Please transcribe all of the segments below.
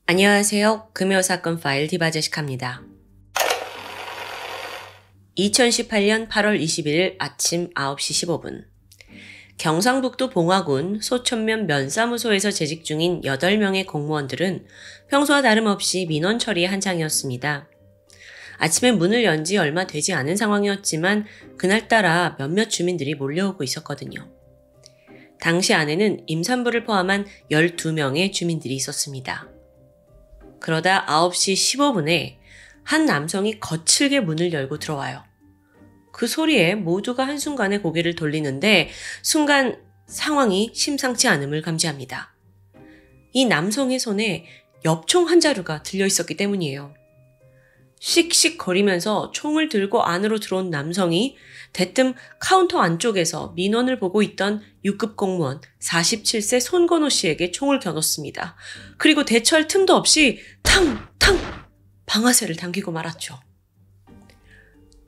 안녕하세요. 금요사건 파일 디바제식합니다. 2018년 8월 21일 아침 9시 15분. 경상북도 봉화군 소천면 면사무소에서 재직 중인 8명의 공무원들은 평소와 다름없이 민원 처리에 한창이었습니다. 아침에 문을 연 지 얼마 되지 않은 상황이었지만 그날따라 몇몇 주민들이 몰려오고 있었거든요. 당시 안에는 임산부를 포함한 12명의 주민들이 있었습니다. 그러다 9시 15분에 한 남성이 거칠게 문을 열고 들어와요. 그 소리에 모두가 한순간에 고개를 돌리는데 순간 상황이 심상치 않음을 감지합니다. 이 남성의 손에 엽총 한 자루가 들려 있었기 때문이에요. 씩씩거리면서 총을 들고 안으로 들어온 남성이 대뜸 카운터 안쪽에서 민원을 보고 있던 6급 공무원 47세 손건호 씨에게 총을 겨눴습니다. 그리고 대처할 틈도 없이 탕탕 방아쇠를 당기고 말았죠.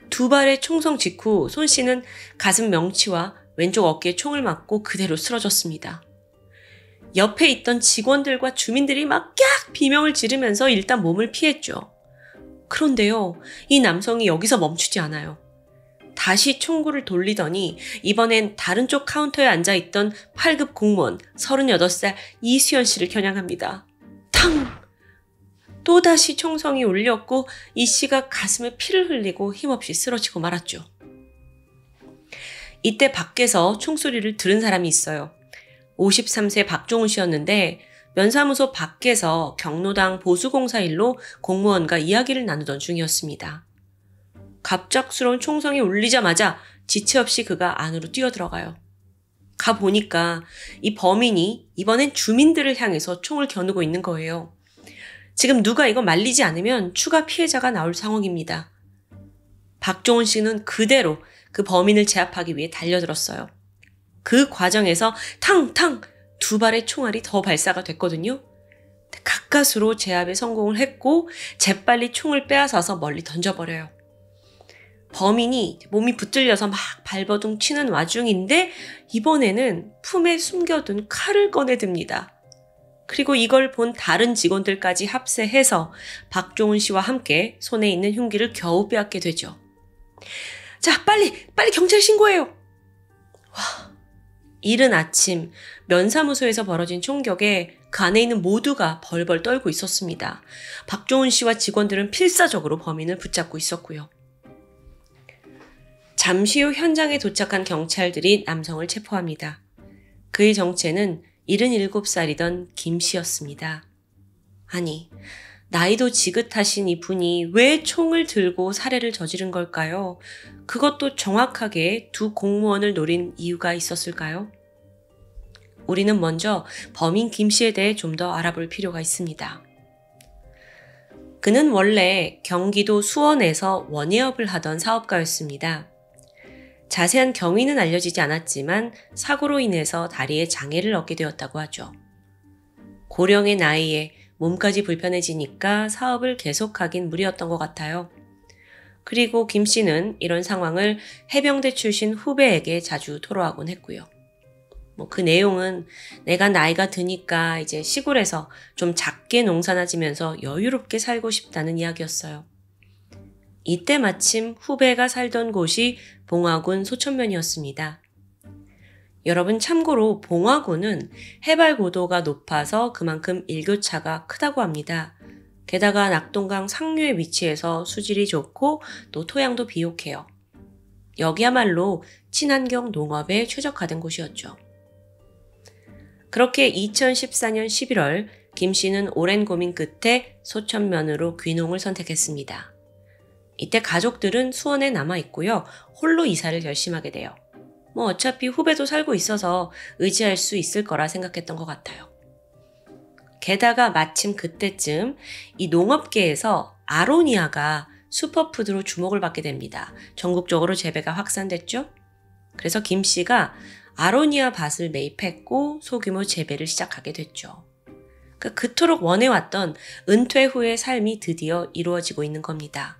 두 발의 총성 직후 손 씨는 가슴 명치와 왼쪽 어깨에 총을 맞고 그대로 쓰러졌습니다. 옆에 있던 직원들과 주민들이 막 깍 비명을 지르면서 일단 몸을 피했죠. 그런데요, 이 남성이 여기서 멈추지 않아요. 다시 총구를 돌리더니 이번엔 다른 쪽 카운터에 앉아있던 8급 공무원 38살 이수연 씨를 겨냥합니다. 탕! 또다시 총성이 울렸고 이 씨가 가슴에 피를 흘리고 힘없이 쓰러지고 말았죠. 이때 밖에서 총소리를 들은 사람이 있어요. 53세 박종훈 씨였는데 면사무소 밖에서 경로당 보수공사 일로 공무원과 이야기를 나누던 중이었습니다. 갑작스러운 총성이 울리자마자 지체 없이 그가 안으로 뛰어들어가요. 가보니까 이 범인이 이번엔 주민들을 향해서 총을 겨누고 있는 거예요. 지금 누가 이거 말리지 않으면 추가 피해자가 나올 상황입니다. 박종훈 씨는 그대로 그 범인을 제압하기 위해 달려들었어요. 그 과정에서 탕탕 두 발의 총알이 더 발사가 됐거든요. 가까스로 제압에 성공을 했고 재빨리 총을 빼앗아서 멀리 던져버려요. 범인이 몸이 붙들려서 막 발버둥 치는 와중인데 이번에는 품에 숨겨둔 칼을 꺼내듭니다. 그리고 이걸 본 다른 직원들까지 합세해서 박종훈 씨와 함께 손에 있는 흉기를 겨우 빼앗게 되죠. 자, 빨리 경찰 신고해요. 와, 이른 아침 면사무소에서 벌어진 총격에 그 안에 있는 모두가 벌벌 떨고 있었습니다. 박종훈 씨와 직원들은 필사적으로 범인을 붙잡고 있었고요. 잠시 후 현장에 도착한 경찰들이 남성을 체포합니다. 그의 정체는 77살이던 김 씨였습니다. 아니, 나이도 지긋하신 이분이 왜 총을 들고 살해를 저지른 걸까요? 그것도 정확하게 두 공무원을 노린 이유가 있었을까요? 우리는 먼저 범인 김 씨에 대해 좀 더 알아볼 필요가 있습니다. 그는 원래 경기도 수원에서 원예업을 하던 사업가였습니다. 자세한 경위는 알려지지 않았지만 사고로 인해서 다리에 장애를 얻게 되었다고 하죠. 고령의 나이에 몸까지 불편해지니까 사업을 계속하긴 무리였던 것 같아요. 그리고 김 씨는 이런 상황을 해병대 출신 후배에게 자주 토로하곤 했고요. 그 내용은 내가 나이가 드니까 이제 시골에서 좀 작게 농사나 지면서 여유롭게 살고 싶다는 이야기였어요. 이때 마침 후배가 살던 곳이 봉화군 소천면이었습니다. 여러분 참고로 봉화군은 해발 고도가 높아서 그만큼 일교차가 크다고 합니다. 게다가 낙동강 상류에 위치해서 수질이 좋고 또 토양도 비옥해요. 여기야말로 친환경 농업에 최적화된 곳이었죠. 그렇게 2014년 11월 김 씨는 오랜 고민 끝에 소천면으로 귀농을 선택했습니다. 이때 가족들은 수원에 남아있고요. 홀로 이사를 결심하게 돼요. 어차피 후배도 살고 있어서 의지할 수 있을 거라 생각했던 것 같아요. 게다가 마침 그때쯤 이 농업계에서 아로니아가 슈퍼푸드로 주목을 받게 됩니다. 전국적으로 재배가 확산됐죠. 그래서 김 씨가 아로니아 밭을 매입했고 소규모 재배를 시작하게 됐죠. 그토록 원해왔던 은퇴 후의 삶이 드디어 이루어지고 있는 겁니다.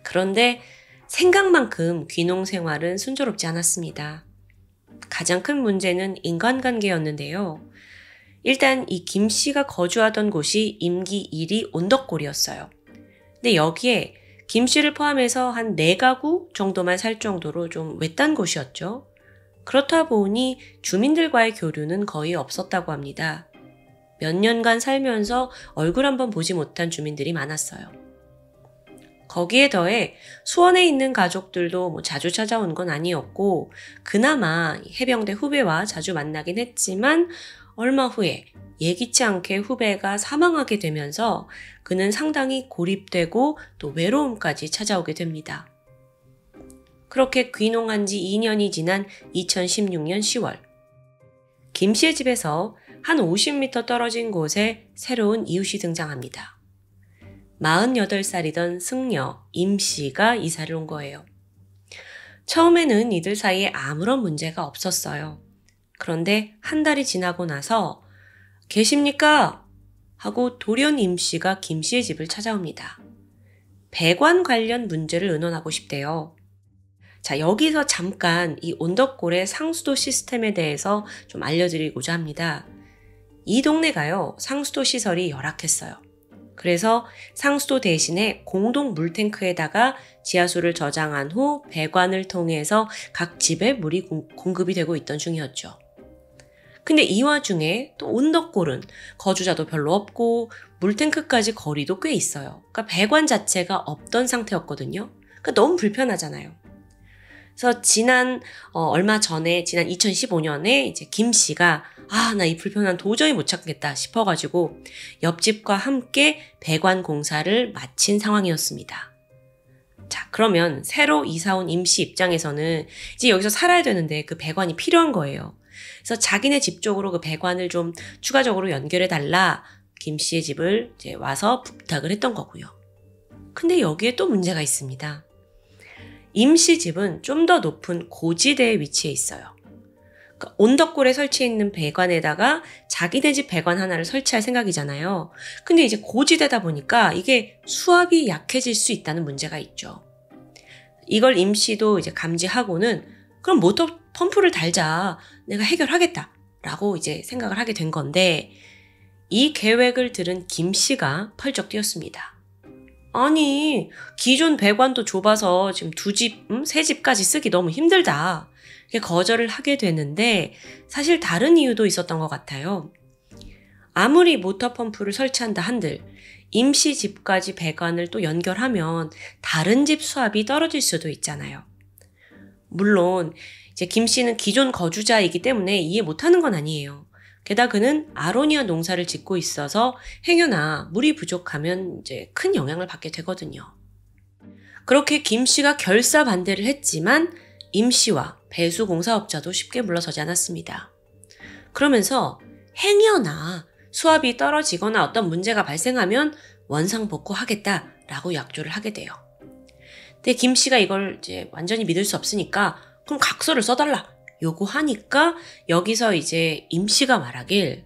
그런데 생각만큼 귀농 생활은 순조롭지 않았습니다. 가장 큰 문제는 인간관계였는데요. 일단 이 김 씨가 거주하던 곳이 임기 1위 온덕골이었어요. 근데 여기에 김 씨를 포함해서 한 4가구 정도만 살 정도로 좀 외딴 곳이었죠. 그렇다 보니 주민들과의 교류는 거의 없었다고 합니다. 몇 년간 살면서 얼굴 한번 보지 못한 주민들이 많았어요. 거기에 더해 수원에 있는 가족들도 자주 찾아온 건 아니었고 그나마 해병대 후배와 자주 만나긴 했지만 얼마 후에 예기치 않게 후배가 사망하게 되면서 그는 상당히 고립되고 또 외로움까지 찾아오게 됩니다. 그렇게 귀농한 지 2년이 지난 2016년 10월 김 씨의 집에서 한 50m 떨어진 곳에 새로운 이웃이 등장합니다. 48살이던 승려 임 씨가 이사를 온 거예요. 처음에는 이들 사이에 아무런 문제가 없었어요. 그런데 한 달이 지나고 나서 계십니까? 하고 돌연 임 씨가 김 씨의 집을 찾아옵니다. 배관 관련 문제를 의논하고 싶대요. 자, 여기서 잠깐 이 온덕골의 상수도 시스템에 대해서 좀 알려드리고자 합니다. 이 동네가요, 상수도 시설이 열악했어요. 그래서 상수도 대신에 공동 물탱크에다가 지하수를 저장한 후 배관을 통해서 각 집에 물이 공급이 되고 있던 중이었죠. 근데 이 와중에 또 온덕골은 거주자도 별로 없고 물탱크까지 거리도 꽤 있어요. 그러니까 배관 자체가 없던 상태였거든요. 그러니까 너무 불편하잖아요. 그래서 얼마 전에, 지난 2015년에 이제 김 씨가, 나 이 불편한 도저히 못 참겠다 싶어가지고 옆집과 함께 배관 공사를 마친 상황이었습니다. 자, 그러면 새로 이사 온 임 씨 입장에서는 이제 여기서 살아야 되는데 그 배관이 필요한 거예요. 그래서 자기네 집 쪽으로 그 배관을 좀 추가적으로 연결해달라 김 씨의 집을 이제 와서 부탁을 했던 거고요. 근데 여기에 또 문제가 있습니다. 임 씨 집은 좀 더 높은 고지대에 위치해 있어요. 그러니까 온덕골에 설치해 있는 배관에다가 자기네 집 배관 하나를 설치할 생각이잖아요. 근데 이제 고지대다 보니까 이게 수압이 약해질 수 있다는 문제가 있죠. 이걸 임 씨도 이제 감지하고는 그럼 모터 펌프를 달자. 내가 해결하겠다. 라고 이제 생각을 하게 된 건데 이 계획을 들은 김 씨가 펄쩍 뛰었습니다. 아니, 기존 배관도 좁아서 지금 2집, 3집까지 쓰기 너무 힘들다. 거절을 하게 되는데 사실 다른 이유도 있었던 것 같아요. 아무리 모터 펌프를 설치한다 한들 임 씨 집까지 배관을 또 연결하면 다른 집 수압이 떨어질 수도 있잖아요. 물론 이제 김 씨는 기존 거주자이기 때문에 이해 못하는 건 아니에요. 게다가 그는 아로니아 농사를 짓고 있어서 행여나 물이 부족하면 이제 큰 영향을 받게 되거든요. 그렇게 김 씨가 결사 반대를 했지만 임 씨와 배수 공사업자도 쉽게 물러서지 않았습니다. 그러면서 행여나 수압이 떨어지거나 어떤 문제가 발생하면 원상복구하겠다라고 약조를 하게 돼요. 근데 김 씨가 이걸 이제 완전히 믿을 수 없으니까 그럼 각서를 써달라 요구하니까 여기서 이제 임 씨가 말하길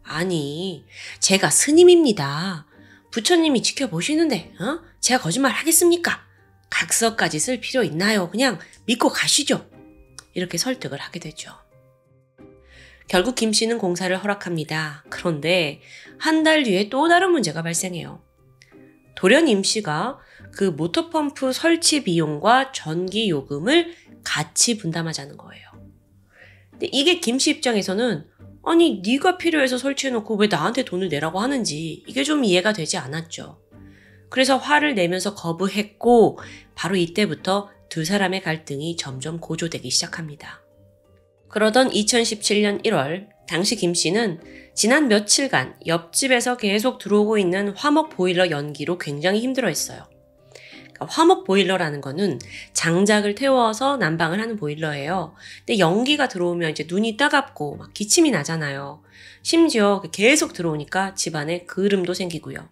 아니 제가 스님입니다. 부처님이 지켜보시는데 제가 거짓말 하겠습니까? 각서까지 쓸 필요 있나요? 그냥 믿고 가시죠. 이렇게 설득을 하게 되죠. 결국 김 씨는 공사를 허락합니다. 그런데 한 달 뒤에 또 다른 문제가 발생해요. 돌연 임 씨가 그 모터펌프 설치 비용과 전기 요금을 같이 분담하자는 거예요. 근데 이게 김 씨 입장에서는 아니 네가 필요해서 설치해놓고 왜 나한테 돈을 내라고 하는지 이게 좀 이해가 되지 않았죠. 그래서 화를 내면서 거부했고 바로 이때부터 두 사람의 갈등이 점점 고조되기 시작합니다. 그러던 2017년 1월 당시 김 씨는 지난 며칠간 옆집에서 계속 들어오고 있는 화목 보일러 연기로 굉장히 힘들어했어요. 화목 보일러라는 거는 장작을 태워서 난방을 하는 보일러예요. 근데 연기가 들어오면 이제 눈이 따갑고 막 기침이 나잖아요. 심지어 계속 들어오니까 집안에 그름도 생기고요.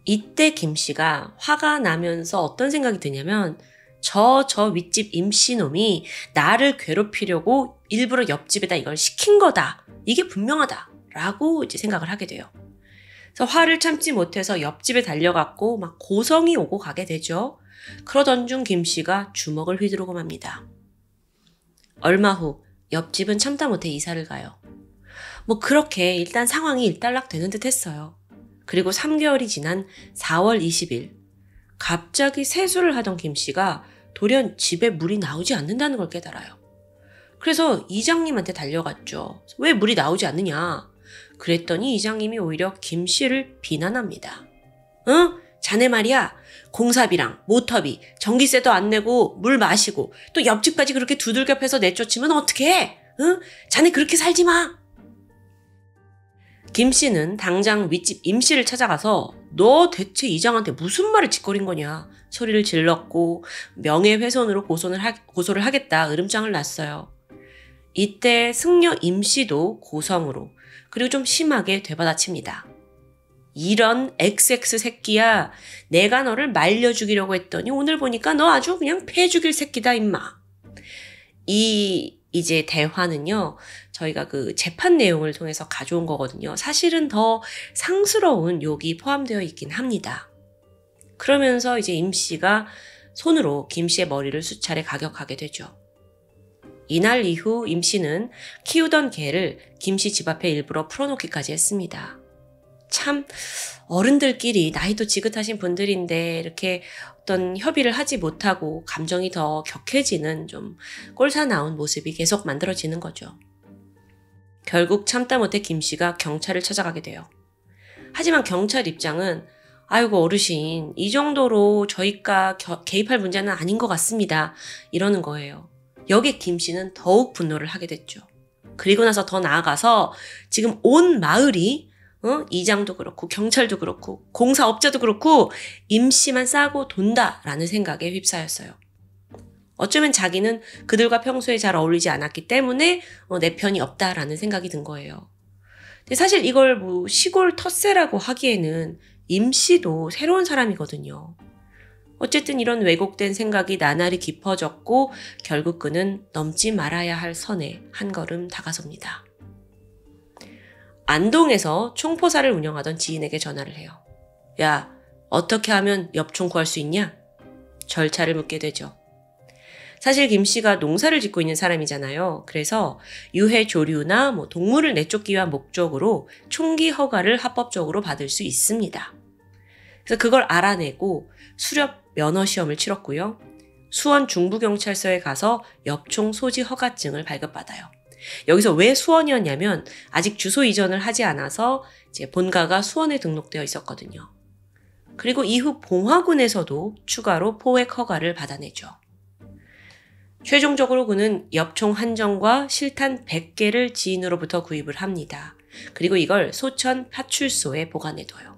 이때 김 씨가 화가 나면서 어떤 생각이 드냐면 저 윗집 임씨놈이 나를 괴롭히려고 일부러 옆집에다 이걸 시킨 거다. 이게 분명하다. 라고 이제 생각을 하게 돼요. 그래서 화를 참지 못해서 옆집에 달려갔고 막 고성이 오고 가게 되죠. 그러던 중 김 씨가 주먹을 휘두르고 맙니다. 얼마 후 옆집은 참다 못해 이사를 가요. 뭐 그렇게 일단 상황이 일단락되는 듯 했어요. 그리고 3개월이 지난 4월 20일 갑자기 세수를 하던 김 씨가 돌연 집에 물이 나오지 않는다는 걸 깨달아요. 그래서 이장님한테 달려갔죠. 왜 물이 나오지 않느냐? 그랬더니 이장님이 오히려 김 씨를 비난합니다. 응? 자네 말이야. 공사비랑 모터비, 전기세도 안 내고 물 마시고 또 옆집까지 그렇게 두들겨 패서 내쫓으면 어떡해? 응? 자네 그렇게 살지 마. 김 씨는 당장 윗집 임 씨를 찾아가서 너 대체 이장한테 무슨 말을 짓거린 거냐 소리를 질렀고 명예훼손으로 고소를 하겠다 으름장을 놨어요. 이때 승려 임 씨도 고성으로 그리고 좀 심하게 되받아칩니다. 이런 XX 새끼야. 내가 너를 말려 죽이려고 했더니 오늘 보니까 너 아주 그냥 패 죽일 새끼다 임마. 이제 대화는요. 저희가 그 재판 내용을 통해서 가져온 거거든요. 사실은 더 상스러운 욕이 포함되어 있긴 합니다. 그러면서 이제 임 씨가 손으로 김 씨의 머리를 수차례 가격하게 되죠. 이날 이후 임 씨는 키우던 개를 김 씨 집 앞에 일부러 풀어놓기까지 했습니다. 참 어른들끼리 나이도 지긋하신 분들인데 이렇게 어떤 협의를 하지 못하고 감정이 더 격해지는 좀 꼴사나운 모습이 계속 만들어지는 거죠. 결국 참다 못해 김 씨가 경찰을 찾아가게 돼요. 하지만 경찰 입장은 아이고 어르신 이 정도로 저희가 개입할 문제는 아닌 것 같습니다. 이러는 거예요. 여기에 김 씨는 더욱 분노를 하게 됐죠. 그리고 나서 더 나아가서 지금 온 마을이 이장도 그렇고 경찰도 그렇고 공사업자도 그렇고 임 씨만 싸고 돈다라는 생각에 휩싸였어요. 어쩌면 자기는 그들과 평소에 잘 어울리지 않았기 때문에 내 편이 없다라는 생각이 든 거예요. 근데 사실 이걸 뭐 시골 텃세라고 하기에는 임 씨도 새로운 사람이거든요. 어쨌든 이런 왜곡된 생각이 나날이 깊어졌고 결국 그는 넘지 말아야 할 선에 한 걸음 다가섭니다. 안동에서 총포사를 운영하던 지인에게 전화를 해요. 야, 어떻게 하면 엽총 구할 수 있냐? 절차를 묻게 되죠. 사실 김 씨가 농사를 짓고 있는 사람이잖아요. 그래서 유해 조류나 동물을 내쫓기 위한 목적으로 총기 허가를 합법적으로 받을 수 있습니다. 그래서 그걸 알아내고 수렵 면허 시험을 치렀고요. 수원 중부경찰서에 가서 엽총 소지 허가증을 발급받아요. 여기서 왜 수원이었냐면 아직 주소 이전을 하지 않아서 이제 본가가 수원에 등록되어 있었거든요. 그리고 이후 봉화군에서도 추가로 포획 허가를 받아내죠. 최종적으로 그는 엽총 한정과 실탄 100개를 지인으로부터 구입을 합니다. 그리고 이걸 소천 파출소에 보관해둬요.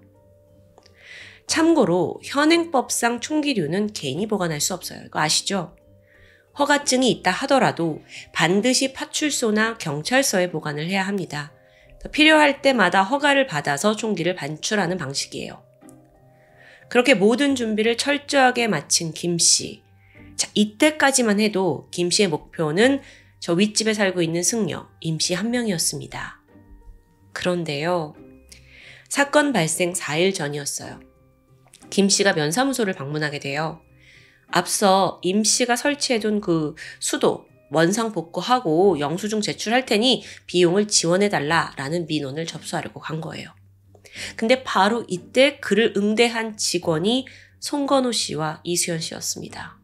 참고로 현행법상 총기류는 개인이 보관할 수 없어요. 이거 아시죠? 허가증이 있다 하더라도 반드시 파출소나 경찰서에 보관을 해야 합니다. 필요할 때마다 허가를 받아서 총기를 반출하는 방식이에요. 그렇게 모든 준비를 철저하게 마친 김 씨. 자, 이때까지만 해도 김 씨의 목표는 저 윗집에 살고 있는 승려, 임 씨 한 명이었습니다. 그런데요. 사건 발생 4일 전이었어요. 김 씨가 면사무소를 방문하게 돼요. 앞서 임 씨가 설치해둔 그 수도 원상 복구하고 영수증 제출할 테니 비용을 지원해달라라는 민원을 접수하려고 간 거예요. 근데 바로 이때 그를 응대한 직원이 송건호 씨와 이수연 씨였습니다.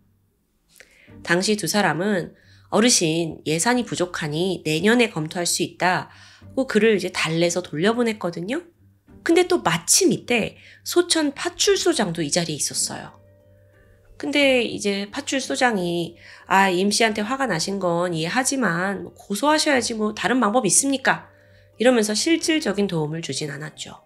당시 두 사람은 어르신 예산이 부족하니 내년에 검토할 수 있다고 그를 이제 달래서 돌려보냈거든요. 근데 또 마침 이때 소천 파출소장도 이 자리에 있었어요. 근데 이제 파출소장이 임 씨한테 화가 나신 건 이해하지만 고소하셔야지 다른 방법 있습니까? 이러면서 실질적인 도움을 주진 않았죠.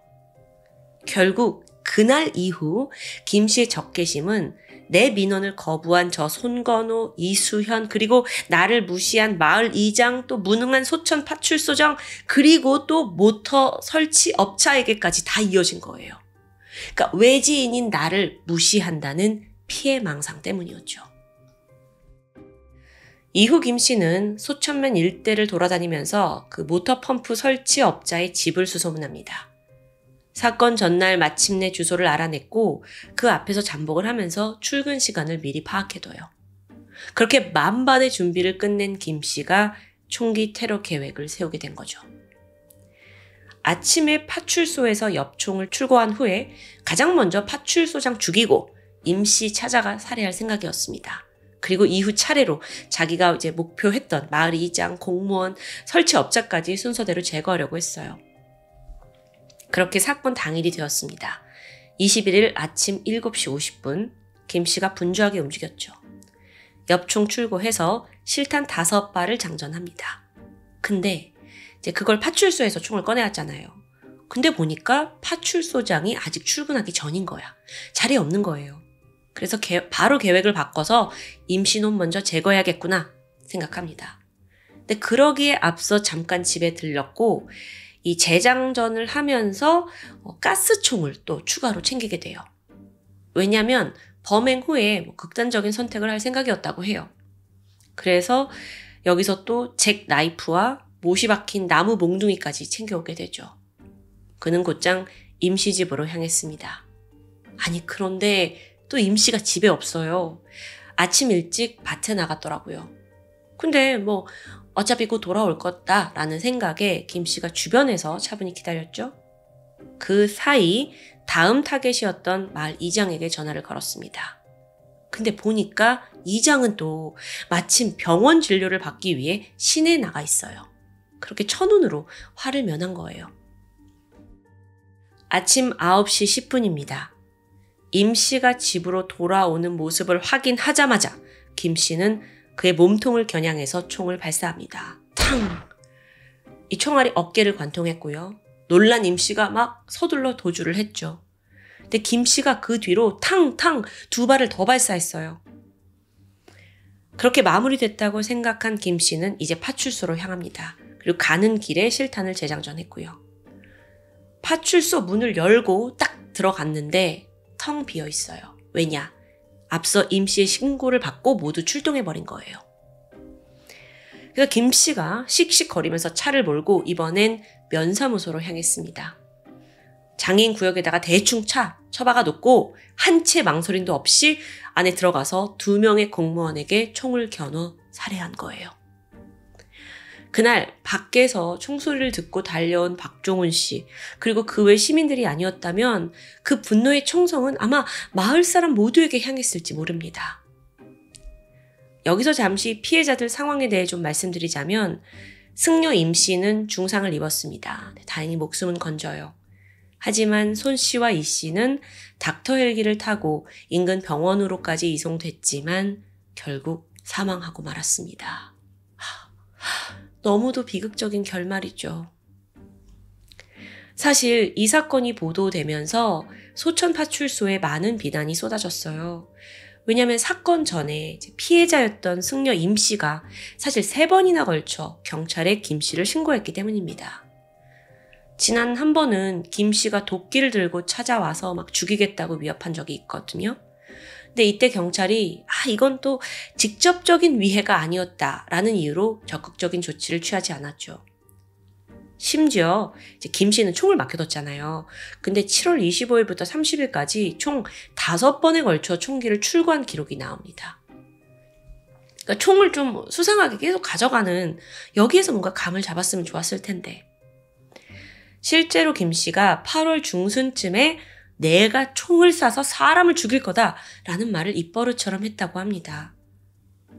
결국 그날 이후 김 씨의 적개심은 내 민원을 거부한 저 손건호, 이수현, 그리고 나를 무시한 마을 이장, 또 무능한 소천 파출소장, 그리고 또 모터 설치 업자에게까지 다 이어진 거예요. 그러니까 외지인인 나를 무시한다는 피해망상 때문이었죠. 이후 김 씨는 소천면 일대를 돌아다니면서 그 모터 펌프 설치 업자의 집을 수소문합니다. 사건 전날 마침내 주소를 알아냈고 그 앞에서 잠복을 하면서 출근 시간을 미리 파악해둬요. 그렇게 만반의 준비를 끝낸 김 씨가 총기 테러 계획을 세우게 된 거죠. 아침에 파출소에서 엽총을 출고한 후에 가장 먼저 파출소장 죽이고 임씨 찾아가 살해할 생각이었습니다. 그리고 이후 차례로 자기가 이제 목표했던 마을 이장, 공무원, 설치업자까지 순서대로 제거하려고 했어요. 그렇게 사건 당일이 되었습니다. 21일 아침 7시 50분 김 씨가 분주하게 움직였죠. 엽총 출고해서 실탄 5발을 장전합니다. 근데 이제 그걸 파출소에서 총을 꺼내왔잖아요. 근데 보니까 파출소장이 아직 출근하기 전인 거야. 자리에 없는 거예요. 그래서 바로 계획을 바꿔서 임신혼 먼저 제거해야겠구나 생각합니다. 근데 그러기에 앞서 잠깐 집에 들렀고 이 재장전을 하면서 가스총을 또 추가로 챙기게 돼요. 왜냐하면 범행 후에 극단적인 선택을 할 생각이었다고 해요. 그래서 여기서 또 잭 나이프와 못이 박힌 나무 몽둥이까지 챙겨오게 되죠. 그는 곧장 임씨 집으로 향했습니다. 아니 그런데 또 임씨가 집에 없어요. 아침 일찍 밭에 나갔더라고요. 근데 어차피 곧 돌아올 거다라는 생각에 김씨가 주변에서 차분히 기다렸죠. 그 사이 다음 타겟이었던 마을 이장에게 전화를 걸었습니다. 근데 보니까 이장은 또 마침 병원 진료를 받기 위해 시내에 나가 있어요. 그렇게 첫눈으로 화를 면한 거예요. 아침 9시 10분입니다. 임씨가 집으로 돌아오는 모습을 확인하자마자 김씨는 그의 몸통을 겨냥해서 총을 발사합니다. 탕! 이 총알이 어깨를 관통했고요. 놀란 임씨가 막 서둘러 도주를 했죠. 근데 김씨가 그 뒤로 탕탕 2발을 더 발사했어요. 그렇게 마무리됐다고 생각한 김씨는 이제 파출소로 향합니다. 그리고 가는 길에 실탄을 재장전했고요. 파출소 문을 열고 딱 들어갔는데 텅 비어 있어요. 왜냐? 앞서 임씨의 신고를 받고 모두 출동해버린 거예요. 그래서 김씨가 씩씩거리면서 차를 몰고 이번엔 면사무소로 향했습니다. 장애인 구역에다가 대충 처박아 놓고 한 채 망설임도 없이 안에 들어가서 2명의 공무원에게 총을 겨누 살해한 거예요. 그날 밖에서 총소리를 듣고 달려온 박종훈 씨, 그리고 그 외 시민들이 아니었다면 그 분노의 총성은 아마 마을 사람 모두에게 향했을지 모릅니다. 여기서 잠시 피해자들 상황에 대해 좀 말씀드리자면 승려 임 씨는 중상을 입었습니다. 다행히 목숨은 건져요. 하지만 손 씨와 이 씨는 닥터 헬기를 타고 인근 병원으로까지 이송됐지만 결국 사망하고 말았습니다. 너무도 비극적인 결말이죠. 사실 이 사건이 보도되면서 소천 파출소에 많은 비난이 쏟아졌어요. 왜냐하면 사건 전에 피해자였던 승려 임 씨가 사실 3번이나 걸쳐 경찰에 김 씨를 신고했기 때문입니다. 지난 한 번은 김 씨가 도끼를 들고 찾아와서 막 죽이겠다고 위협한 적이 있거든요. 근데 이때 경찰이 이건 또 직접적인 위해가 아니었다라는 이유로 적극적인 조치를 취하지 않았죠. 심지어 이제 김 씨는 총을 맡겨뒀잖아요. 근데 7월 25일부터 30일까지 총 5번에 걸쳐 총기를 출고한 기록이 나옵니다. 그러니까 총을 좀 수상하게 계속 가져가는, 여기에서 뭔가 감을 잡았으면 좋았을 텐데. 실제로 김 씨가 8월 중순쯤에 내가 총을 쏴서 사람을 죽일 거다라는 말을 입버릇처럼 했다고 합니다.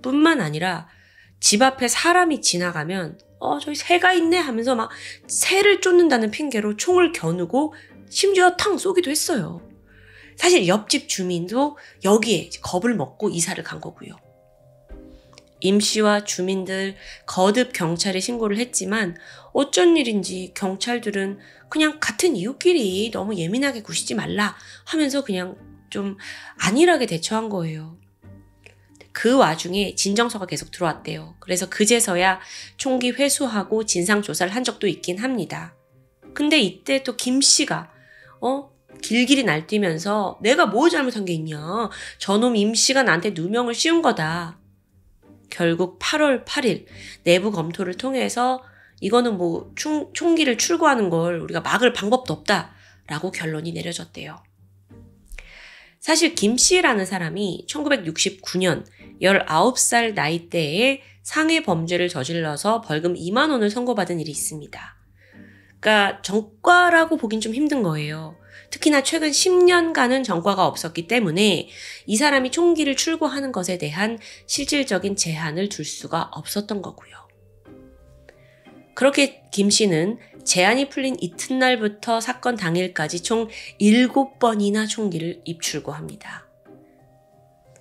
뿐만 아니라 집 앞에 사람이 지나가면 저기 새가 있네 하면서 막 새를 쫓는다는 핑계로 총을 겨누고 심지어 탕 쏘기도 했어요. 사실 옆집 주민도 여기에 겁을 먹고 이사를 간 거고요. 임 씨와 주민들 거듭 경찰에 신고를 했지만 어쩐 일인지 경찰들은 그냥 같은 이웃끼리 너무 예민하게 구시지 말라 하면서 그냥 좀 안일하게 대처한 거예요. 그 와중에 진정서가 계속 들어왔대요. 그래서 그제서야 총기 회수하고 진상조사를 한 적도 있긴 합니다. 근데 이때 또 김 씨가 길길이 날뛰면서 내가 뭐 잘못한 게 있냐. 저놈 임 씨가 나한테 누명을 씌운 거다. 결국 8월 8일 내부 검토를 통해서 이거는 총기를 출고하는 걸 우리가 막을 방법도 없다라고 결론이 내려졌대요. 사실 김 씨라는 사람이 1969년 19살 나이대에 상해 범죄를 저질러서 벌금 2만 원을 선고받은 일이 있습니다. 그러니까 전과라고 보긴 좀 힘든 거예요. 특히나 최근 10년간은 전과가 없었기 때문에 이 사람이 총기를 출고하는 것에 대한 실질적인 제한을 둘 수가 없었던 거고요. 그렇게 김 씨는 제한이 풀린 이튿날부터 사건 당일까지 총 7번이나 총기를 입출고합니다.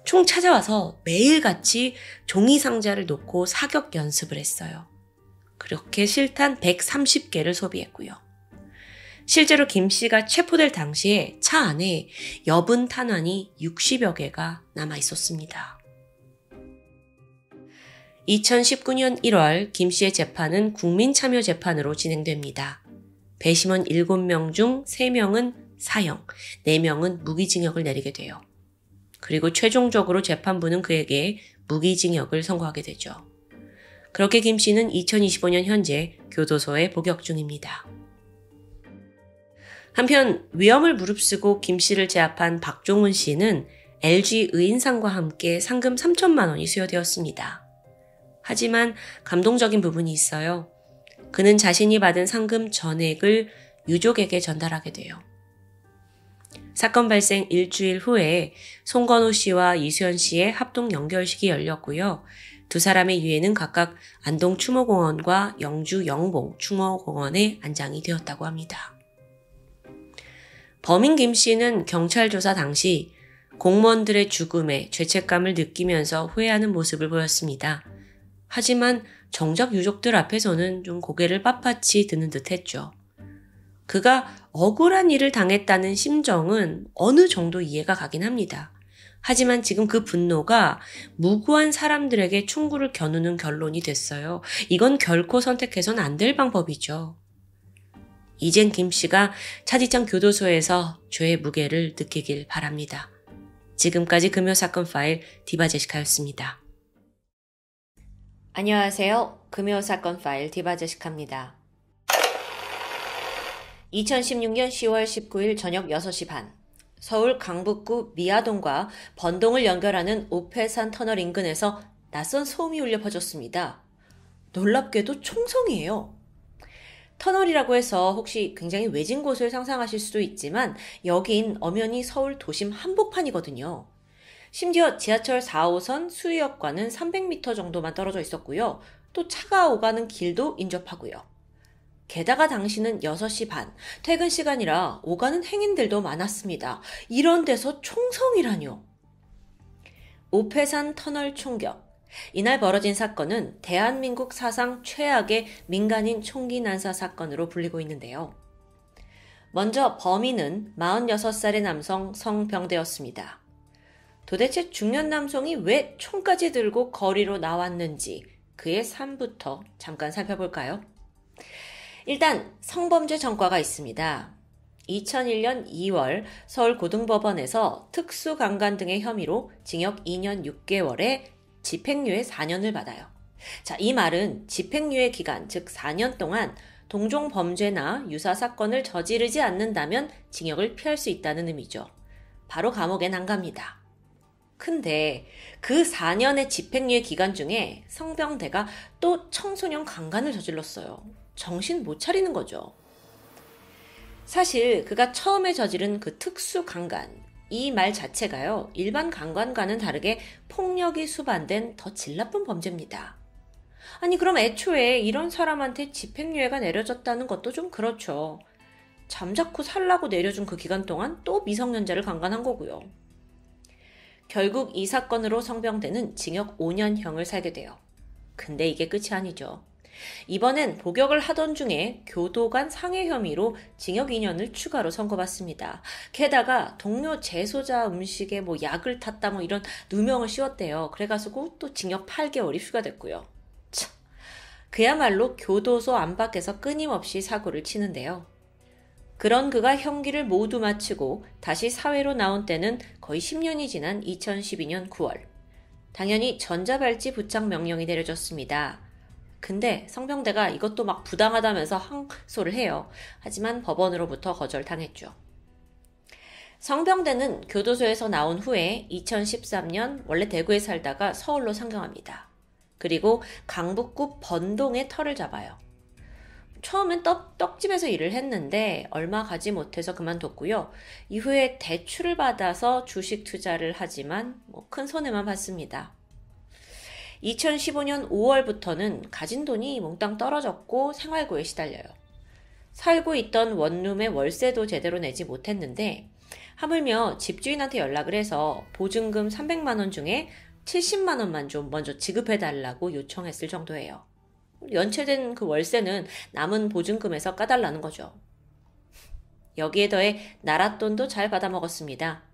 총 찾아와서 매일같이 종이 상자를 놓고 사격 연습을 했어요. 그렇게 실탄 130개를 소비했고요. 실제로 김 씨가 체포될 당시에 차 안에 여분 탄환이 60여 개가 남아 있었습니다. 2019년 1월 김 씨의 재판은 국민참여재판으로 진행됩니다. 배심원 7명 중 3명은 사형, 4명은 무기징역을 내리게 돼요. 그리고 최종적으로 재판부는 그에게 무기징역을 선고하게 되죠. 그렇게 김 씨는 2025년 현재 교도소에 복역 중입니다. 한편 위험을 무릅쓰고 김 씨를 제압한 박종훈 씨는 LG 의인상과 함께 상금 3천만 원이 수여되었습니다. 하지만 감동적인 부분이 있어요. 그는 자신이 받은 상금 전액을 유족에게 전달하게 돼요. 사건 발생 일주일 후에 송건호 씨와 이수연 씨의 합동 연결식이 열렸고요. 두 사람의 유해는 각각 안동 추모공원과 영주 영봉 추모공원에 안장이 되었다고 합니다. 범인 김 씨는 경찰 조사 당시 공무원들의 죽음에 죄책감을 느끼면서 후회하는 모습을 보였습니다. 하지만 정작 유족들 앞에서는 좀 고개를 빳빳이 드는 듯 했죠. 그가 억울한 일을 당했다는 심정은 어느 정도 이해가 가긴 합니다. 하지만 지금 그 분노가 무고한 사람들에게 충고를 겨누는 결론이 됐어요. 이건 결코 선택해서는 안 될 방법이죠. 이젠 김 씨가 차디찬 교도소에서 죄의 무게를 느끼길 바랍니다. 지금까지 금요사건 파일 디바제시카였습니다. 안녕하세요. 금요사건 파일 디바제시카입니다. 2016년 10월 19일 저녁 6시 반, 서울 강북구 미아동과 번동을 연결하는 오페산 터널 인근에서 낯선 소음이 울려 퍼졌습니다. 놀랍게도 총성이에요. 터널이라고 해서 혹시 굉장히 외진 곳을 상상하실 수도 있지만 여긴 엄연히 서울 도심 한복판이거든요. 심지어 지하철 4호선 수유역과는 300m 정도만 떨어져 있었고요. 또 차가 오가는 길도 인접하고요. 게다가 당시는 6시 반, 퇴근 시간이라 오가는 행인들도 많았습니다. 이런 데서 총성이라뇨. 오페산 터널 총격. 이날 벌어진 사건은 대한민국 사상 최악의 민간인 총기 난사 사건으로 불리고 있는데요. 먼저 범인은 46살의 남성 성병대였습니다. 도대체 중년 남성이 왜 총까지 들고 거리로 나왔는지 그의 삶부터 잠깐 살펴볼까요? 일단 성범죄 전과가 있습니다. 2001년 2월 서울고등법원에서 특수강간 등의 혐의로 징역 2년 6개월에 집행유예 4년을 받아요. 자, 이 말은 집행유예 기간, 즉 4년 동안 동종 범죄나 유사 사건을 저지르지 않는다면 징역을 피할 수 있다는 의미죠. 바로 감옥엔 안 갑니다. 근데 그 4년의 집행유예 기간 중에 성병대가 또 청소년 강간을 저질렀어요. 정신 못 차리는 거죠. 사실 그가 처음에 저지른 그 특수 강간, 이 말 자체가요, 일반 강간과는 다르게 폭력이 수반된 더 질 나쁜 범죄입니다. 아니 그럼 애초에 이런 사람한테 집행유예가 내려졌다는 것도 좀 그렇죠. 잠자코 살라고 내려준 그 기간 동안 또 미성년자를 강간한 거고요. 결국 이 사건으로 성병대는 징역 5년형을 살게 돼요. 근데 이게 끝이 아니죠. 이번엔 복역을 하던 중에 교도 간 상해 혐의로 징역 2년을 추가로 선고받습니다. 게다가 동료 재소자 음식에 약을 탔다 이런 누명을 씌웠대요. 그래가지고 또 징역 8개월이 추가됐고요. 참, 그야말로 교도소 안팎에서 끊임없이 사고를 치는데요. 그런 그가 형기를 모두 마치고 다시 사회로 나온 때는 거의 10년이 지난 2012년 9월. 당연히 전자발찌 부착 명령이 내려졌습니다. 근데 성병대가 이것도 부당하다면서 항소를 해요. 하지만 법원으로부터 거절당했죠. 성병대는 교도소에서 나온 후에 2013년 원래 대구에 살다가 서울로 상경합니다. 그리고 강북구 번동에 터를 잡아요. 처음엔 떡집에서 일을 했는데 얼마 가지 못해서 그만뒀고요. 이후에 대출을 받아서 주식 투자를 하지만 큰 손해만 봤습니다. 2015년 5월부터는 가진 돈이 몽땅 떨어졌고 생활고에 시달려요. 살고 있던 원룸의 월세도 제대로 내지 못했는데 하물며 집주인한테 연락을 해서 보증금 300만 원 중에 70만 원만 좀 먼저 지급해달라고 요청했을 정도예요. 연체된 그 월세는 남은 보증금에서 까달라는 거죠. 여기에 더해 나랏돈도 잘 받아먹었습니다.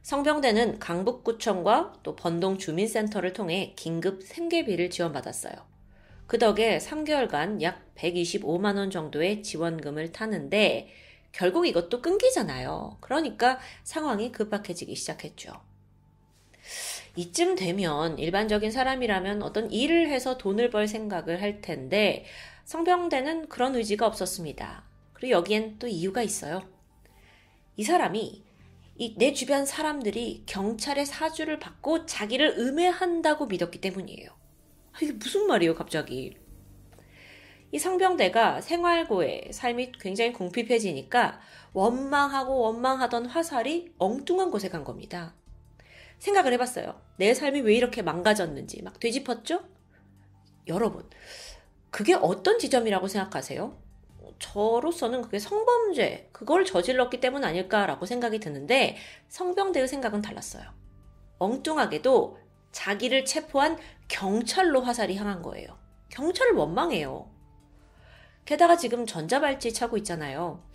성병대는 강북구청과 또 번동 주민센터를 통해 긴급 생계비를 지원받았어요. 그 덕에 3개월간 약 125만 원 정도의 지원금을 타는데 결국 이것도 끊기잖아요. 그러니까 상황이 급박해지기 시작했죠. 이쯤 되면 일반적인 사람이라면 어떤 일을 해서 돈을 벌 생각을 할 텐데 성병대는 그런 의지가 없었습니다. 그리고 여기엔 또 이유가 있어요. 이 사람이 내 주변 사람들이 경찰의 사주를 받고 자기를 음해한다고 믿었기 때문이에요. 이게 무슨 말이에요, 갑자기. 이 성병대가 생활고에 삶이 굉장히 궁핍해지니까 원망하던 화살이 엉뚱한 곳에 간 겁니다. 생각을 해봤어요. 내 삶이 왜 이렇게 망가졌는지 막 되짚었죠? 여러분, 그게 어떤 지점이라고 생각하세요? 저로서는 그게 성범죄, 그걸 저질렀기 때문 아닐까라고 생각이 드는데 성병대의 생각은 달랐어요. 엉뚱하게도 자기를 체포한 경찰로 화살이 향한 거예요. 경찰을 원망해요. 게다가 지금 전자발찌 차고 있잖아요.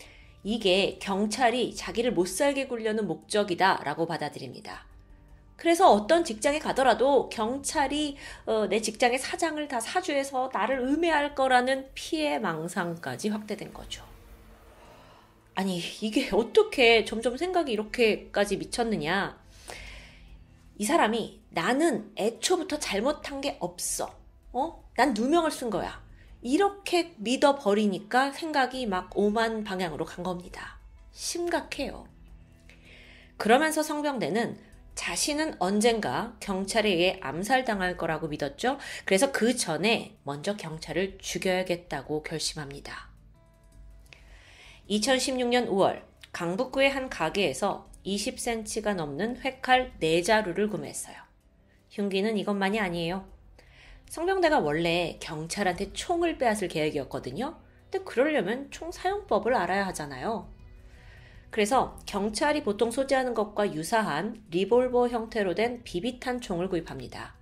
이게 경찰이 자기를 못살게 굴려는 목적이다라고 받아들입니다. 그래서 어떤 직장에 가더라도 경찰이 내 직장의 사장을 다 사주해서 나를 음해할 거라는 피해망상까지 확대된 거죠. 아니, 이게 어떻게 점점 생각이 이렇게까지 미쳤느냐. 이 사람이 나는 애초부터 잘못한 게 없어. 난 누명을 쓴 거야. 이렇게 믿어버리니까 생각이 막 오만 방향으로 간 겁니다. 심각해요. 그러면서 성병대는 자신은 언젠가 경찰에 의해 암살당할 거라고 믿었죠. 그래서 그 전에 먼저 경찰을 죽여야겠다고 결심합니다. 2016년 5월 강북구의 한 가게에서 20cm가 넘는 회칼 4자루를 구매했어요. 흉기는 이것만이 아니에요. 성병대가 원래 경찰한테 총을 빼앗을 계획이었거든요. 근데 그러려면 총 사용법을 알아야 하잖아요. 그래서 경찰이 보통 소지하는 것과 유사한 리볼버 형태로 된 비비탄 총을 구입합니다.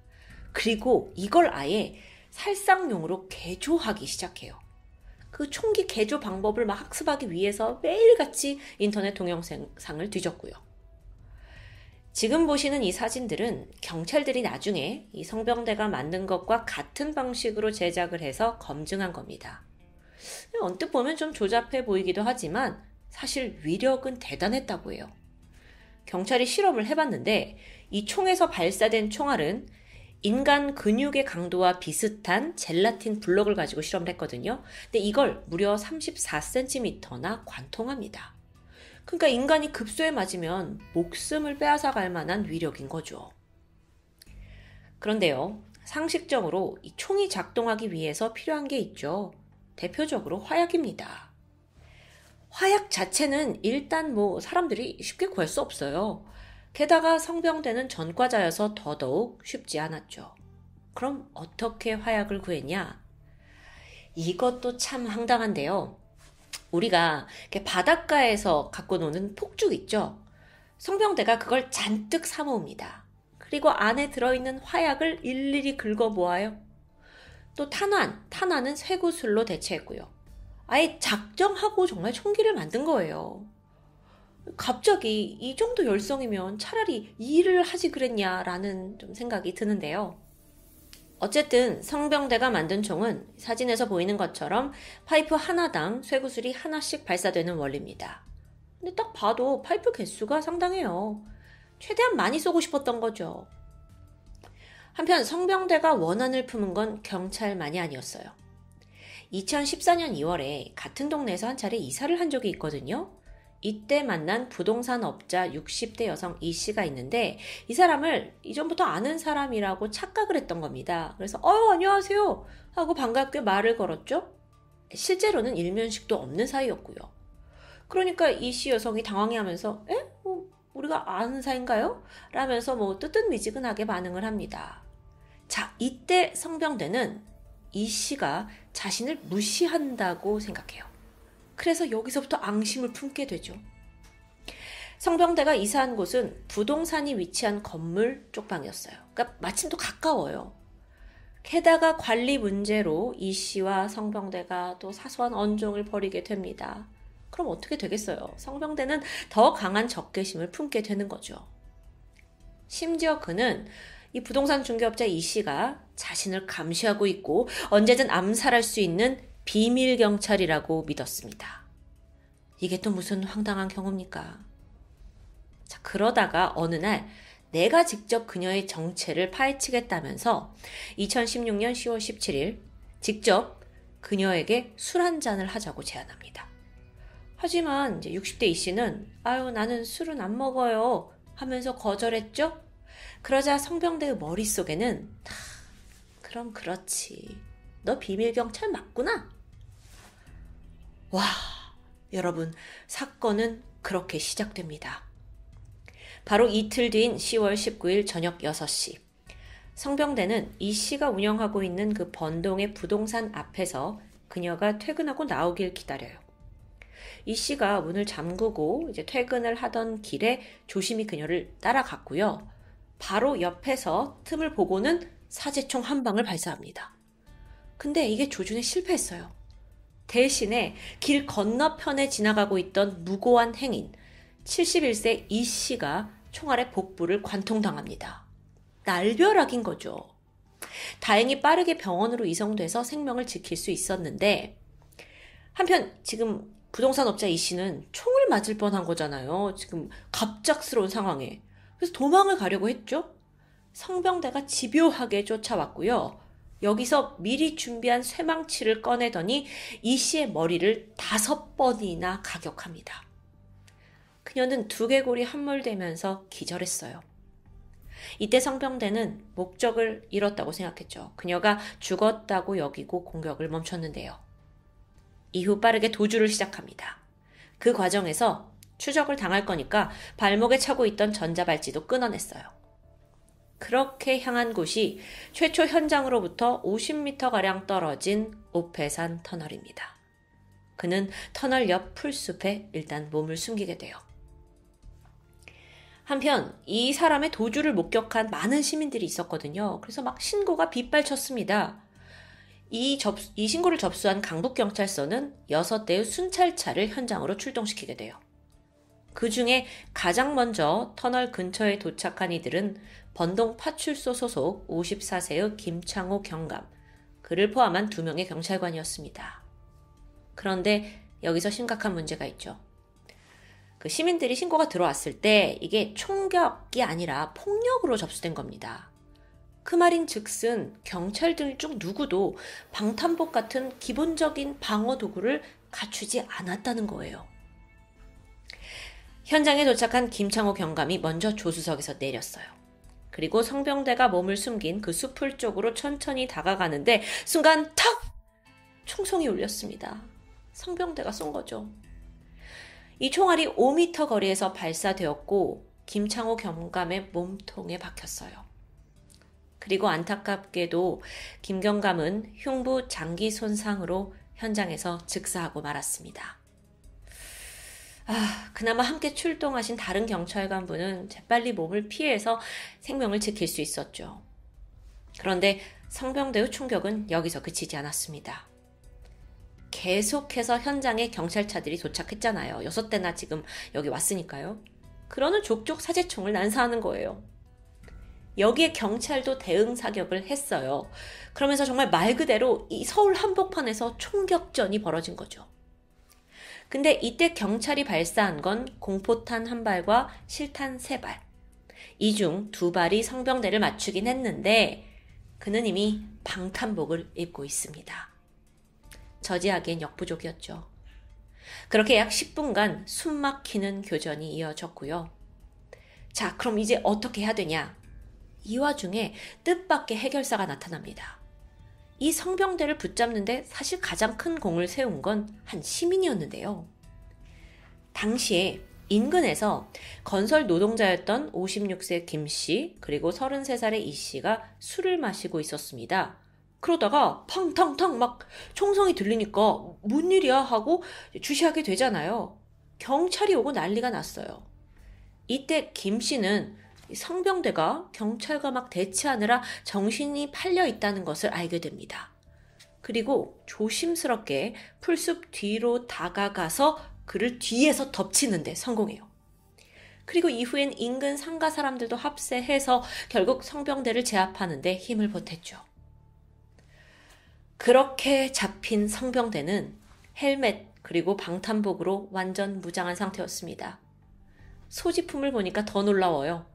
그리고 이걸 아예 살상용으로 개조하기 시작해요. 그 총기 개조 방법을 막 학습하기 위해서 매일같이 인터넷 동영상을 뒤졌고요. 지금 보시는 이 사진들은 경찰들이 나중에 이 성병대가 만든 것과 같은 방식으로 제작을 해서 검증한 겁니다. 언뜻 보면 좀 조잡해 보이기도 하지만 사실 위력은 대단했다고 해요. 경찰이 실험을 해봤는데 이 총에서 발사된 총알은 인간 근육의 강도와 비슷한 젤라틴 블럭을 가지고 실험을 했거든요. 근데 이걸 무려 34cm나 관통합니다. 그러니까 인간이 급소에 맞으면 목숨을 빼앗아갈 만한 위력인 거죠. 그런데요, 상식적으로 이 총이 작동하기 위해서 필요한 게 있죠. 대표적으로 화약입니다. 화약 자체는 일단 사람들이 쉽게 구할 수 없어요. 게다가 성병대는 전과자여서 더더욱 쉽지 않았죠. 그럼 어떻게 화약을 구했냐? 이것도 참 황당한데요. 우리가 바닷가에서 갖고 노는 폭죽 있죠? 성병대가 그걸 잔뜩 사모읍니다. 그리고 안에 들어있는 화약을 일일이 긁어 모아요. 또 탄환은 쇠구슬로 대체했고요. 아예 작정하고 정말 총기를 만든 거예요. 갑자기 이 정도 열성이면 차라리 이 일을 하지 그랬냐라는 좀 생각이 드는데요. 어쨌든 성병대가 만든 총은 사진에서 보이는 것처럼 파이프 하나당 쇠구슬이 하나씩 발사되는 원리입니다. 근데 딱 봐도 파이프 개수가 상당해요. 최대한 많이 쏘고 싶었던 거죠. 한편 성병대가 원한을 품은 건 경찰만이 아니었어요. 2014년 2월에 같은 동네에서 한 차례 이사를 한 적이 있거든요. 이때 만난 부동산 업자 60대 여성 이 씨가 있는데 이 사람을 이전부터 아는 사람이라고 착각을 했던 겁니다. 그래서 안녕하세요 하고 반갑게 말을 걸었죠. 실제로는 일면식도 없는 사이였고요. 그러니까 이 씨 여성이 당황해하면서 에? 우리가 아는 사이인가요? 라면서 뜨뜻미지근하게 반응을 합니다. 자, 이때 성병대는 이 씨가 자신을 무시한다고 생각해요. 그래서 여기서부터 앙심을 품게 되죠. 성병대가 이사한 곳은 부동산이 위치한 건물 쪽방이었어요. 그러니까 마침 또 가까워요. 게다가 관리 문제로 이 씨와 성병대가 또 사소한 언종을 벌이게 됩니다. 그럼 어떻게 되겠어요? 성병대는 더 강한 적개심을 품게 되는 거죠. 심지어 그는 이 부동산 중개업자 이 씨가 자신을 감시하고 있고 언제든 암살할 수 있는 비밀 경찰이라고 믿었습니다. 이게 또 무슨 황당한 경우입니까? 자, 그러다가 어느 날 내가 직접 그녀의 정체를 파헤치겠다면서 2016년 10월 17일 직접 그녀에게 술 한 잔을 하자고 제안합니다. 하지만 이제 60대 이 씨는 나는 술은 안 먹어요 하면서 거절했죠. 그러자 성병대의 머릿속에는 그럼 그렇지. 너 비밀경찰 맞구나. 와, 여러분, 사건은 그렇게 시작됩니다. 바로 이틀 뒤인 10월 19일 저녁 6시. 성병대는 이 씨가 운영하고 있는 그 번동의 부동산 앞에서 그녀가 퇴근하고 나오길 기다려요. 이 씨가 문을 잠그고 이제 퇴근을 하던 길에 조심히 그녀를 따라갔고요. 바로 옆에서 틈을 보고는 사제총 한 방을 발사합니다. 근데 이게 조준에 실패했어요. 대신에 길 건너편에 지나가고 있던 무고한 행인 71세 이 씨가 총알에 복부를 관통당합니다. 날벼락인 거죠. 다행히 빠르게 병원으로 이송돼서 생명을 지킬 수 있었는데 한편 지금 부동산 업자 이 씨는 총을 맞을 뻔한 거잖아요. 지금 갑작스러운 상황에. 그래서 도망을 가려고 했죠. 성병대가 집요하게 쫓아왔고요. 여기서 미리 준비한 쇠망치를 꺼내더니 이 씨의 머리를 5번이나 가격합니다. 그녀는 두개골이 함몰되면서 기절했어요. 이때 성병대는 목적을 잃었다고 생각했죠. 그녀가 죽었다고 여기고 공격을 멈췄는데요. 이후 빠르게 도주를 시작합니다. 그 과정에서 추적을 당할 거니까 발목에 차고 있던 전자발찌도 끊어냈어요. 그렇게 향한 곳이 최초 현장으로부터 50m가량 떨어진 옥패산 터널입니다. 그는 터널 옆 풀숲에 일단 몸을 숨기게 돼요. 한편 이 사람의 도주를 목격한 많은 시민들이 있었거든요. 그래서 막 신고가 빗발쳤습니다. 이 신고를 접수한 강북경찰서는 6대의 순찰차를 현장으로 출동시키게 돼요. 그 중에 가장 먼저 터널 근처에 도착한 이들은 번동 파출소 소속 54세의 김창호 경감, 그를 포함한 2명의 경찰관이었습니다. 그런데 여기서 심각한 문제가 있죠. 그 시민들이 신고가 들어왔을 때 이게 총격이 아니라 폭력으로 접수된 겁니다. 그 말인 즉슨 경찰들 중 누구도 방탄복 같은 기본적인 방어 도구를 갖추지 않았다는 거예요. 현장에 도착한 김창호 경감이 먼저 조수석에서 내렸어요. 그리고 성병대가 몸을 숨긴 그 숲풀 쪽으로 천천히 다가가는데 순간 탁! 총성이 울렸습니다. 성병대가 쏜 거죠. 이 총알이 5m 거리에서 발사되었고 김창호 경감의 몸통에 박혔어요. 그리고 안타깝게도 김 경감은 흉부 장기 손상으로 현장에서 즉사하고 말았습니다. 그나마 함께 출동하신 다른 경찰관분은 재빨리 몸을 피해서 생명을 지킬 수 있었죠. 그런데 성병대의 충격은 여기서 그치지 않았습니다. 계속해서 현장에 경찰차들이 도착했잖아요. 6대나 지금 여기 왔으니까요. 그러는 족족 사제총을 난사하는 거예요. 여기에 경찰도 대응 사격을 했어요. 그러면서 정말 말 그대로 이 서울 한복판에서 총격전이 벌어진 거죠. 근데 이때 경찰이 발사한 건 공포탄 1발과 실탄 3발. 이 중 2발이 성병대를 맞추긴 했는데 그는 이미 방탄복을 입고 있습니다. 저지하기엔 역부족이었죠. 그렇게 약 10분간 숨막히는 교전이 이어졌고요. 자, 그럼 이제 어떻게 해야 되냐? 이 와중에 뜻밖의 해결사가 나타납니다. 이 성병대를 붙잡는데 사실 가장 큰 공을 세운 건 한 시민이었는데요. 당시에 인근에서 건설 노동자였던 56세 김 씨, 그리고 33살의 이 씨가 술을 마시고 있었습니다. 그러다가 팡탕탕 막 총성이 들리니까 뭔 일이야 하고 주시하게 되잖아요. 경찰이 오고 난리가 났어요. 이때 김 씨는 성병대가 경찰과 막 대치하느라 정신이 팔려 있다는 것을 알게 됩니다. 그리고 조심스럽게 풀숲 뒤로 다가가서 그를 뒤에서 덮치는데 성공해요. 그리고 이후엔 인근 상가 사람들도 합세해서 결국 성병대를 제압하는데 힘을 보탰죠. 그렇게 잡힌 성병대는 헬멧 그리고 방탄복으로 완전 무장한 상태였습니다. 소지품을 보니까 더 놀라워요.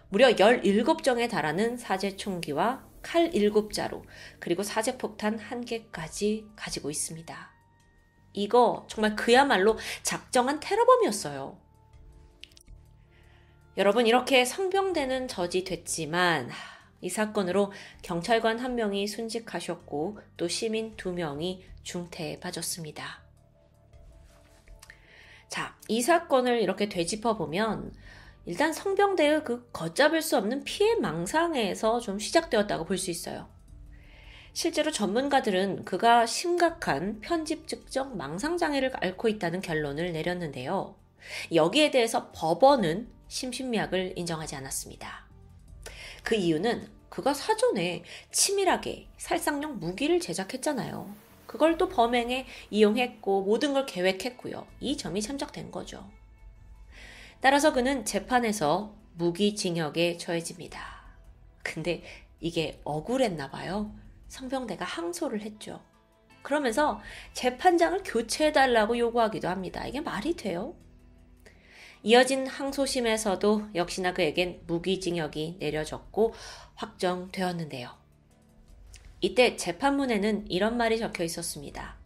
무려 17정에 달하는 사제총기와 칼 7자루, 그리고 사제폭탄 1개까지 가지고 있습니다. 이거 정말 그야말로 작정한 테러범이었어요. 여러분, 이렇게 성병대는 저지됐지만 이 사건으로 경찰관 1명이 순직하셨고 또 시민 2명이 중태에 빠졌습니다. 자, 이 사건을 이렇게 되짚어보면 일단 성병대의 그 걷잡을 수 없는 피해망상에서 좀 시작되었다고 볼 수 있어요. 실제로 전문가들은 그가 심각한 편집증적 망상장애를 앓고 있다는 결론을 내렸는데요. 여기에 대해서 법원은 심신미약을 인정하지 않았습니다. 그 이유는 그가 사전에 치밀하게 살상용 무기를 제작했잖아요. 그걸 또 범행에 이용했고 모든 걸 계획했고요. 이 점이 참작된 거죠. 따라서 그는 재판에서 무기징역에 처해집니다. 근데 이게 억울했나 봐요. 성병대가 항소를 했죠. 그러면서 재판장을 교체해달라고 요구하기도 합니다. 이게 말이 돼요? 이어진 항소심에서도 역시나 그에겐 무기징역이 내려졌고 확정되었는데요. 이때 재판문에는 이런 말이 적혀 있었습니다.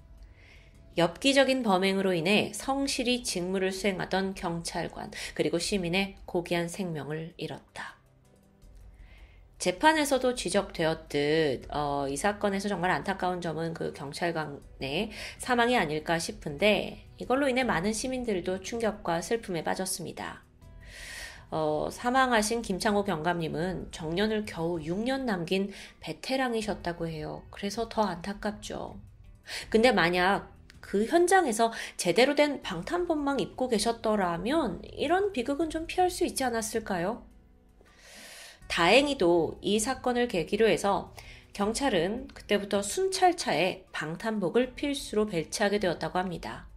엽기적인 범행으로 인해 성실히 직무를 수행하던 경찰관 그리고 시민의 고귀한 생명을 잃었다. 재판에서도 지적되었듯 이 사건에서 정말 안타까운 점은 그 경찰관의 사망이 아닐까 싶은데 이걸로 인해 많은 시민들도 충격과 슬픔에 빠졌습니다. 사망하신 김창호 경감님은 정년을 겨우 6년 남긴 베테랑이셨다고 해요. 그래서 더 안타깝죠. 근데 만약 그 현장에서 제대로 된 방탄복만 입고 계셨더라면 이런 비극은 좀 피할 수 있지 않았을까요? 다행히도 이 사건을 계기로 해서 경찰은 그때부터 순찰차에 방탄복을 필수로 배치하게 되었다고 합니다.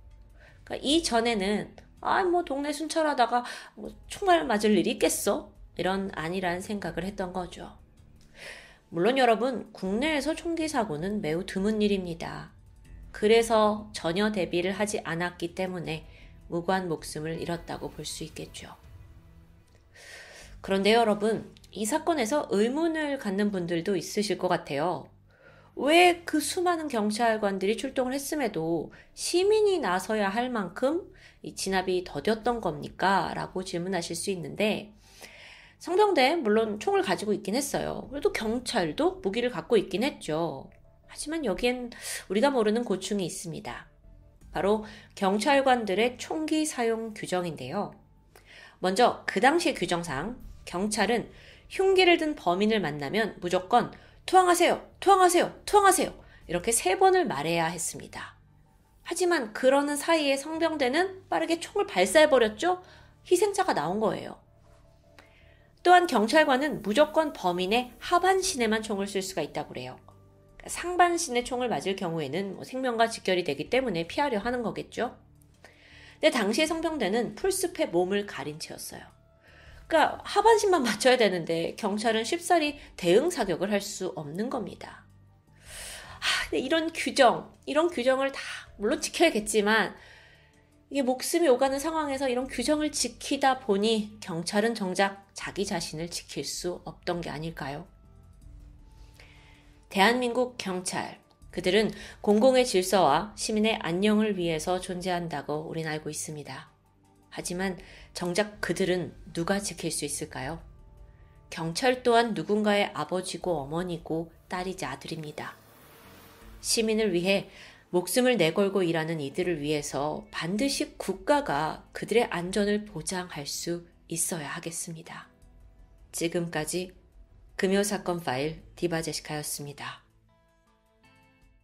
그러니까 이전에는 동네 순찰하다가 총알 맞을 일이 있겠어? 이런 안일한 생각을 했던 거죠. 물론 여러분, 국내에서 총기 사고는 매우 드문 일입니다. 그래서 전혀 대비를 하지 않았기 때문에 무고한 목숨을 잃었다고 볼 수 있겠죠. 그런데 여러분, 이 사건에서 의문을 갖는 분들도 있으실 것 같아요. 왜 그 수많은 경찰관들이 출동을 했음에도 시민이 나서야 할 만큼 이 진압이 더뎠던 겁니까? 라고 질문하실 수 있는데, 성병대 물론 총을 가지고 있긴 했어요. 그래도 경찰도 무기를 갖고 있긴 했죠. 하지만 여기엔 우리가 모르는 고충이 있습니다. 바로 경찰관들의 총기 사용 규정인데요. 먼저 그 당시의 규정상 경찰은 흉기를 든 범인을 만나면 무조건 투항하세요, 투항하세요, 투항하세요 이렇게 3번을 말해야 했습니다. 하지만 그러는 사이에 성병대는 빠르게 총을 발사해버렸죠? 희생자가 나온 거예요. 또한 경찰관은 무조건 범인의 하반신에만 총을 쓸 수가 있다고 그래요. 상반신에 총을 맞을 경우에는 생명과 직결이 되기 때문에 피하려 하는 거겠죠? 근데 당시의 성병대는 풀숲에 몸을 가린 채였어요. 그러니까 하반신만 맞춰야 되는데 경찰은 쉽사리 대응 사격을 할 수 없는 겁니다. 근데 이런 규정을 다 물론 지켜야겠지만 이게 목숨이 오가는 상황에서 이런 규정을 지키다 보니 경찰은 정작 자기 자신을 지킬 수 없던 게 아닐까요? 대한민국 경찰, 그들은 공공의 질서와 시민의 안녕을 위해서 존재한다고 우린 알고 있습니다. 하지만 정작 그들은 누가 지킬 수 있을까요? 경찰 또한 누군가의 아버지고 어머니고 딸이자 아들입니다. 시민을 위해 목숨을 내걸고 일하는 이들을 위해서 반드시 국가가 그들의 안전을 보장할 수 있어야 하겠습니다. 지금까지 금요사건 파일 디바제시카였습니다.